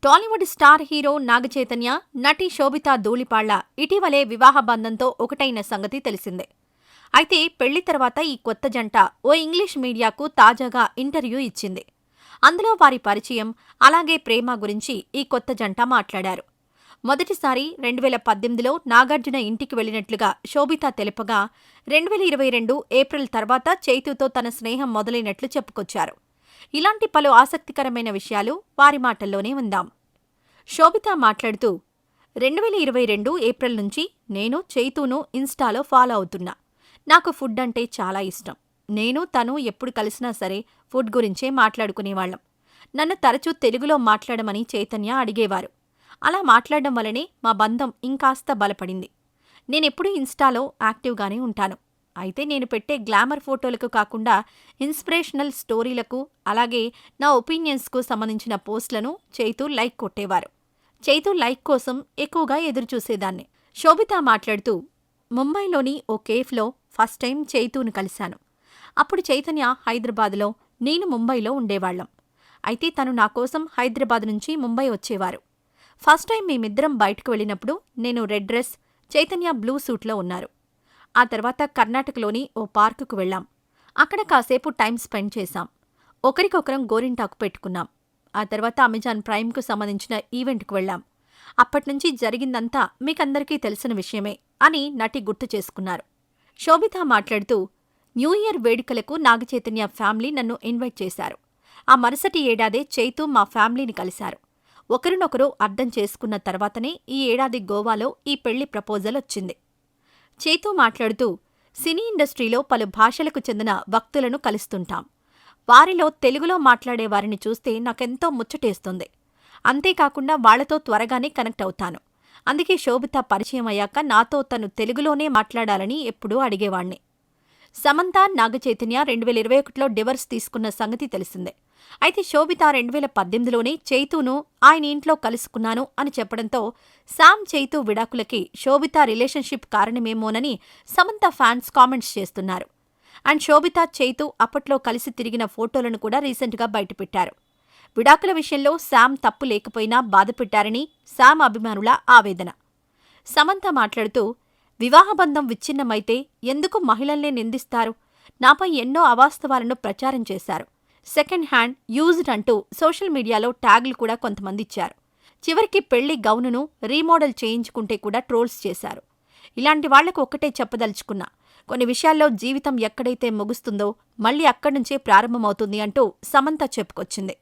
Tollywood star hero Naga Chaitanya, నటి శోభితా ధూళిపాళ్ల ఇటీవలే వివాహ బంధంతో ఒకటైన సంగతి తెలిసిందే. అయితే పెళ్లి తర్వాత ఈ కొత్త జంట ఓ ఇంగ్లీష్ మీడియాకు తాజాగా ఇంటర్వ్యూ ఇచ్చింది. అందులో వారి పరిచయం, అలాగే ప్రేమ గురించి ఈ కొత్త జంట మాట్లాడారు. మొదటిసారి 2018లో నాగార్జున ఇంటికి వెళ్లినట్లుగా శోభితా తెలుపగా, 2022 ఏప్రిల్ తర్వాత చైతూతో తన స్నేహం మొదలైనట్లు చెప్పుకొచ్చారు. ఇలాంటి పలు ఆసక్తికరమైన విషయాలు వారి మాటల్లోనే ఉందాం. శోభితా మాట్లాడుతూ, 2022 ఏప్రిల్ నుంచి నేను చైతూను ఇన్స్టాలో ఫాలో అవుతున్నా. నాకు ఫుడ్ అంటే చాలా ఇష్టం. నేను తను ఎప్పుడు కలిసినా సరే ఫుడ్ గురించే మాట్లాడుకునేవాళ్లం. నన్ను తరచూ తెలుగులో మాట్లాడమని చైతన్య అడిగేవారు. అలా మాట్లాడడం వల్లనే మా బంధం ఇంకాస్త బలపడింది. నేనెప్పుడూ ఇన్స్టాలో యాక్టివ్గానే ఉంటాను. అయితే నేను పెట్టే గ్లామర్ ఫోటోలకు కాకుండా ఇన్స్పిరేషనల్ స్టోరీలకు, అలాగే నా ఒపీనియన్స్కు సంబంధించిన పోస్టులను చైతూ లైక్ కొట్టేవారు. చైతూ లైక్ కోసం ఎక్కువగా ఎదురుచూసేదాన్ని. శోభితా మాట్లాడుతూ, ముంబైలోని ఓ కేఫ్లో ఫస్ట్ టైం చైతూను కలిశాను. అప్పుడు చైతన్య హైదరాబాద్లో, నేను ముంబైలో ఉండేవాళ్లం. అయితే తను నాకోసం హైదరాబాద్ నుంచి ముంబై వచ్చేవారు. ఫస్ట్ టైం మేమిద్దరం బయటకు వెళ్ళినప్పుడు నేను రెడ్ డ్రెస్, చైతన్య బ్లూ సూట్లో ఉన్నారు. ఆ తర్వాత కర్ణాటకలోని ఓ పార్కుకు వెళ్లాం. అక్కడ కాసేపు టైం స్పెండ్ చేశాం. ఒకరికొకరం గోరింటాకు పెట్టుకున్నాం. ఆ తర్వాత అమెజాన్ ప్రైమ్కు సంబంధించిన ఈవెంట్కు వెళ్లాం. అప్పట్నుంచి జరిగిందంతా మీకందరికీ తెలిసిన విషయమే అని నటి గుర్తు చేసుకున్నారు. శోభితా మాట్లాడుతూ, న్యూ ఇయర్ వేడుకలకు నాగచైతన్య ఫ్యామిలీ నన్ను ఇన్వైట్ చేశారు. ఆ మరుసటి ఏడాదే చైతూ మా ఫ్యామిలీని కలిశారు. ఒకరినొకరు అర్థం చేసుకున్న తర్వాతనే ఈ ఏడాది గోవాలో ఈ పెళ్లి ప్రపోజల్ వచ్చింది. చైతూ మాట్లాడుతూ, సినీ ఇండస్ట్రీలో పలు భాషలకు చెందిన వక్తులను కలుస్తుంటాం. వారిలో తెలుగులో మాట్లాడే వారిని చూస్తే నాకెంతో ముచ్చటేస్తుంది. అంతేకాకుండా వాళ్లతో త్వరగానే కనెక్ట్ అవుతాను. అందుకే శోభిత పరిచయం అయ్యాక నాతో తను తెలుగులోనే మాట్లాడాలని ఎప్పుడూ అడిగేవాణ్ణి. సమంత, నాగచైతన్య 2021లో డివర్స్ తీసుకున్న సంగతి తెలిసిందే. అయితే శోభిత 2018లోనే చైతూను ఆయన ఇంట్లో కలుసుకున్నాను అని చెప్పడంతో శామ్ చైతూ విడాకులకి శోభిత రిలేషన్షిప్ కారణమేమోనని సమంత ఫ్యాన్స్ కామెంట్స్ చేస్తున్నారు. అండ్ శోభిత, చైతూ అప్పట్లో కలిసి తిరిగిన ఫోటోలను కూడా రీసెంట్గా బయటపెట్టారు. విడాకుల విషయంలో శామ్ తప్పు లేకపోయినా బాధపెట్టారని శామ్ అభిమానుల ఆవేదన. సమంత మాట్లాడుతూ, వివాహబంధం విచ్ఛిన్నమైతే ఎందుకు మహిళల్నే నిందిస్తారు? నాపై ఎన్నో అవాస్తవాలను ప్రచారం చేశారు. సెకండ్ హ్యాండ్, యూజ్డ్ అంటూ సోషల్ మీడియాలో ట్యాగులు కూడా కొంతమందిచ్చారు. చివరికి పెళ్లి గౌనును రీమోడల్ చేయించుకుంటే కూడా ట్రోల్స్ చేశారు. ఇలాంటి వాళ్లకు ఒక్కటే చెప్పదలుచుకున్నా, కొన్ని విషయాల్లో జీవితం ఎక్కడైతే ముగుస్తుందో మళ్లీ అక్కడ్నుంచే ప్రారంభమవుతుంది అంటూ సమంత చెప్పుకొచ్చింది.